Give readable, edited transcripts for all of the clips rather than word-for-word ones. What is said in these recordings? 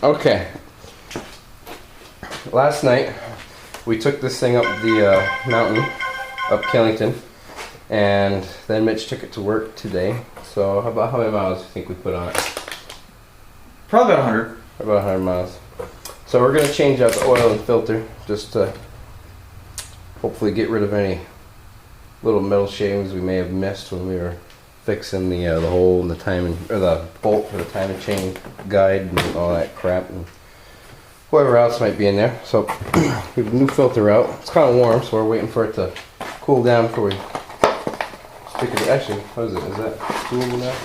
Okay. Last night we took this thing up the mountain, up Killington, and then Mitch took it to work today. So how many miles do you think we put on it? Probably about 100. About 100 miles. So we're going to change out the oil and filter just to hopefully get rid of any little metal shavings we may have missed when we were fixing the hole in the timing, or the bolt for the timing chain guide and all that crap, and whatever else might be in there. So we have a new filter out. It's kind of warm, so we're waiting for it to cool down before we stick it. Actually, what is it? Is that cool now?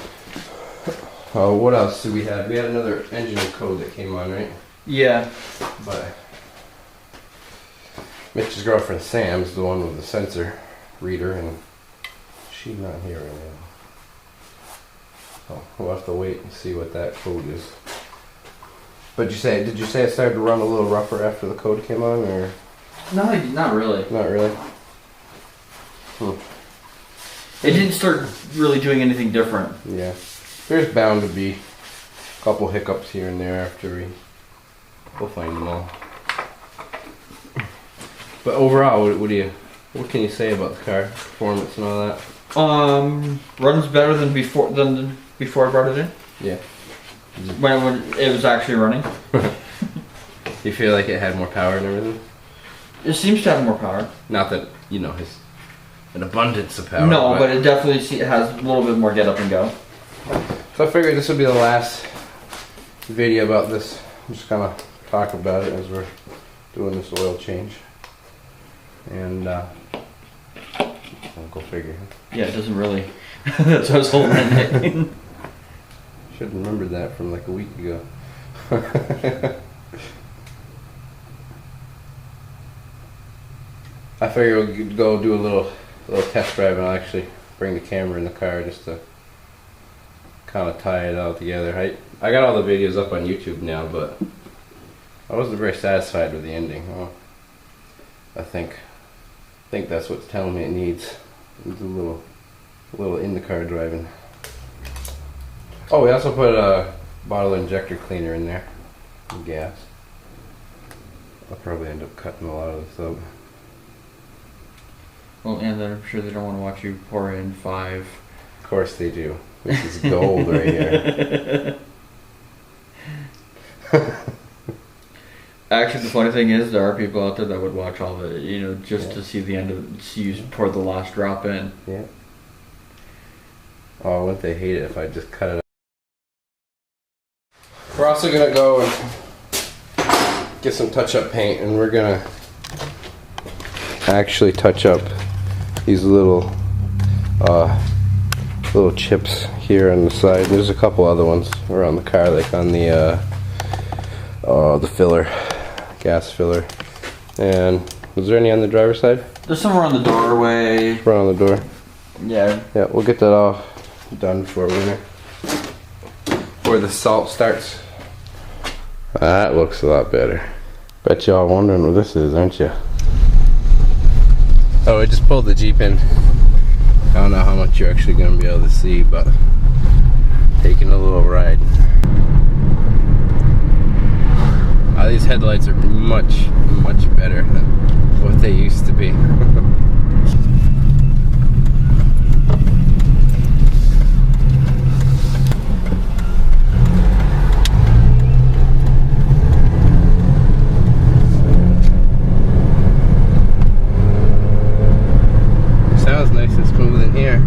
Oh, what else did we have? We had another engine code that came on, right? Yeah. But Mitch's girlfriend Sam's the one with the sensor reader, and she's not here right now. So we'll have to wait and see what that code is. But did you say it started to run a little rougher after the code came on, or? No, not really. Not really. It didn't start really doing anything different. Yeah. There's bound to be a couple hiccups here and there after we'll find them all. But overall, what can you say about the car performance and all that? Runs better than before I brought it in. Yeah. When it was actually running. You feel like it had more power and everything? It seems to have more power. Not that it's an abundance of power. No, but it definitely has a little bit more get up and go. So I figured this would be the last video about this. I'm just gonna talk about it as we're doing this oil change. And I'll go figure. Yeah, it doesn't really. That's what I was holding it. Should have remembered that from like a week ago. I figure we'll go do a little test drive, and I'll actually bring the camera in the car just to kind of tie it all together. I got all the videos up on YouTube now, but I wasn't very satisfied with the ending. Well, I think that's what's telling me it needs. It's a little in the car driving. Oh, we also put a bottle injector cleaner in there, and gas. I'll probably end up cutting a lot of this up. Well, and I'm sure they don't want to watch you pour in 5. Of course they do. This is gold right here. Actually, the funny thing is, there are people out there that would watch all of it, just to see the end of it, see you pour the last drop in. Yeah. Oh, wouldn't they hate it if I just cut it out? We're also gonna go and get some touch-up paint, and we're gonna actually touch up these little chips here on the side. There's a couple other ones around the car, like on the filler, gas filler. And was there any on the driver's side? There's some around the doorway. Right on the door. Yeah. Yeah, we'll get that all done before winter. Before the salt starts. That looks a lot better. Bet y'all wondering what this is, aren't you? Oh, I just pulled the Jeep in. I don't know how much you're actually going to be able to see, but taking a little ride. These headlights are much better than what they used to be. Sounds nice and smooth in here.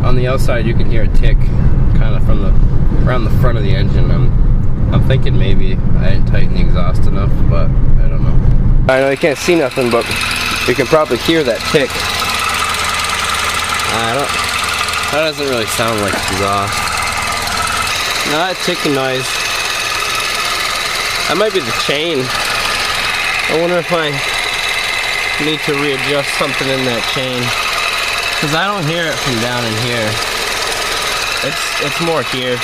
On the outside you can hear a tick kind of from around the front of the engine. I'm thinking maybe I didn't tighten the exhaust enough, but I don't know. I know you can't see nothing, but you can probably hear that tick. That doesn't really sound like exhaust. No, that ticking noise. That might be the chain. I wonder if I need to readjust something in that chain, because I don't hear it from down in here. It's more here.